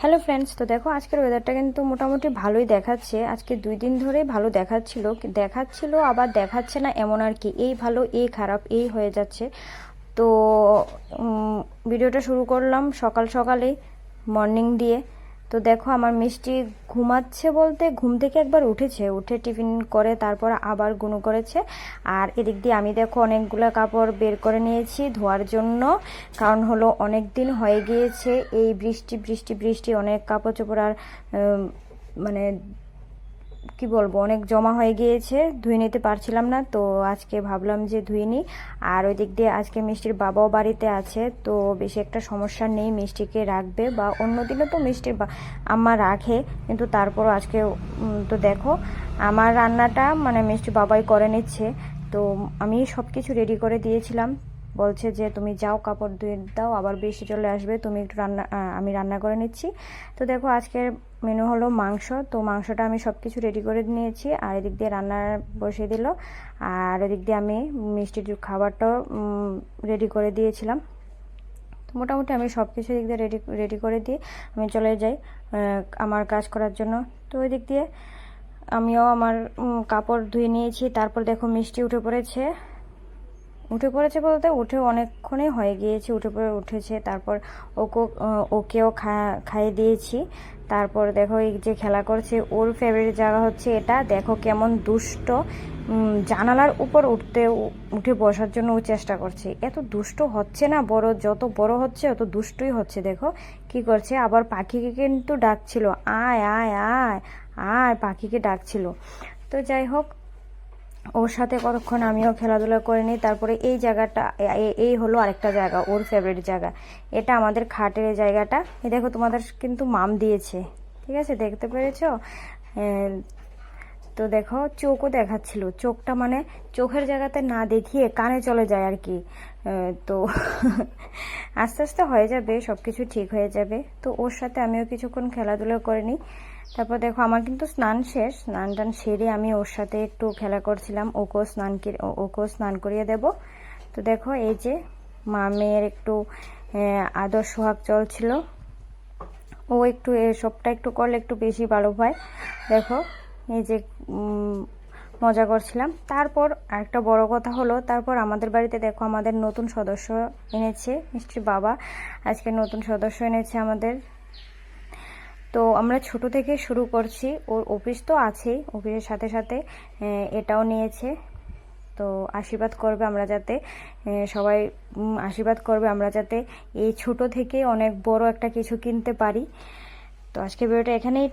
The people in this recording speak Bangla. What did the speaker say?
হ্যালো ফ্রেন্ডস, তো দেখো আজকের ওয়েদারটা কিন্তু মোটামুটি ভালোই দেখাচ্ছে। আজকে 2 দিন ধরেই ভালো দেখাচ্ছিল আবার দেখাচ্ছে না, এমন আর কি। এই ভালো এই খারাপ এই হয়ে যাচ্ছে। তো ভিডিওটা শুরু করলাম সকাল সকালেই, মর্নিং দিয়ে। তো দেখো আমার মিষ্টি ঘুমাচ্ছে, বলতে ঘুম থেকে একবার উঠে টিফিন করে তারপর আবার গুনু করেছে। আর এদিক দিয়ে আমি দেখো অনেকগুলো কাপড় বের করে নিয়েছি ধোয়ার জন্য। কারণ হলো অনেক দিন হয়ে গিয়েছে এই বৃষ্টি বৃষ্টি বৃষ্টি, অনেক কাপড় চোপড় আর মানে কি বলবো, অনেক জমা হয়ে গিয়েছে, ধুয়ে নিতে পারছিলাম না। তো আজকে ভাবলাম যে ধুয়ে নিই। আর ওই দিক দিয়ে আজকে মিষ্টির বাবাও বাড়িতে আছে, তো বেশি একটা সমস্যা নেই, মিষ্টিকে রাখবে। বা অন্য দিনে তো মিষ্টির আম্মা রাখে, কিন্তু তারপরও আজকে তো দেখো আমার রান্নাটা মানে মিষ্টির বাবাই করে নিচ্ছে। তো আমি সব কিছু রেডি করে দিয়েছিলাম, বলছে যে তুমি যাও কাপড় ধুয়ে দাও, আবার বৃষ্টি চলে আসবে, তুমি একটু আমি রান্না করে নিচ্ছি। তো দেখো আজকের মেনু হলো মাংস। তো মাংসটা আমি সব কিছু রেডি করে নিয়েছি, আর এদিক দিয়ে রান্না বসিয়ে দিল। আর এদিক দিয়ে আমি মিষ্টির খাবারটাও রেডি করে দিয়েছিলাম। তো মোটামুটি আমি সব কিছু দিক দিয়ে রেডি করে দিয়ে আমি চলে যাই আমার কাজ করার জন্য। তো ওই দিক দিয়ে আমিও আমার কাপড় ধুয়ে নিয়েছি। তারপর দেখো মিষ্টি উঠে পড়েছে বলতে উঠে অনেকক্ষণই হয়ে গিয়েছে, উঠেছে। তারপর ওকেও খাইয়ে দিয়েছি। তারপর দেখো এই যে খেলা করছে, ওর ফেভারিট জায়গা হচ্ছে এটা। দেখো কেমন দুষ্ট, জানালার উপর উঠে বসার জন্য ও চেষ্টা করছে। এত দুষ্ট হচ্ছে না, যত বড় হচ্ছে অত দুষ্টই হচ্ছে। দেখো কি করছে, আবার পাখিকে কিন্তু ডাকছিল, আয় আয় আয় আয়, পাখিকে ডাকছিল। তো যাই হোক, ওর সাথে কতক্ষণ আমিও খেলাধুলা করে নিই। তারপরে এই জায়গাটা, এই হলো আরেকটা জায়গা ওর ফেভারিট জায়গা, এটা আমাদের খাটের জায়গাটা। এই দেখো তোমাদের কিন্তু মাম দিয়েছে, ঠিক আছে, দেখতে পেরেছো? তো দেখো চোখও দেখাচ্ছিল, চোখটা মানে চোখের জায়গাতে না দেখিয়ে কানে চলে যায় আর কি। তো আস্তে আস্তে হয়ে যাবে, সব কিছু ঠিক হয়ে যাবে। তো ওর সাথে আমিও কিছুক্ষণ খেলাধুলা করে নিই। তারপর দেখো আমার কিন্তু স্নান শেষ, স্নান টান সেরে আমি ওর সাথে একটু খেলা করছিলাম, ওকেও স্নান করিয়ে দেব। তো দেখো এই যে মামের একটু আদর সোহাগ চলছিল, ও একটু এসবটা একটু করলে একটু বেশি ভালো হয়। দেখো এই যে মজা করছিলাম। তারপর আরেকটা বড় কথা হলো, তারপর আমাদের বাড়িতে দেখো আমাদের নতুন সদস্য এনেছে মিষ্টির বাবা, আজকে নতুন সদস্য এনেছে আমাদের। তো আমরা ছোট থেকে শুরু করছি, ওর অফিস তো আছেই, অফিসের সাথে সাথে এটাও নিয়েছে। তো আশীর্বাদ করবে আমরা যাতে, সবাই আশীর্বাদ করবে আমরা যাতে এই ছোট থেকে অনেক বড় একটা কিছু কিনতে পারি। তো আজকে ভিডিওটা এখানেই।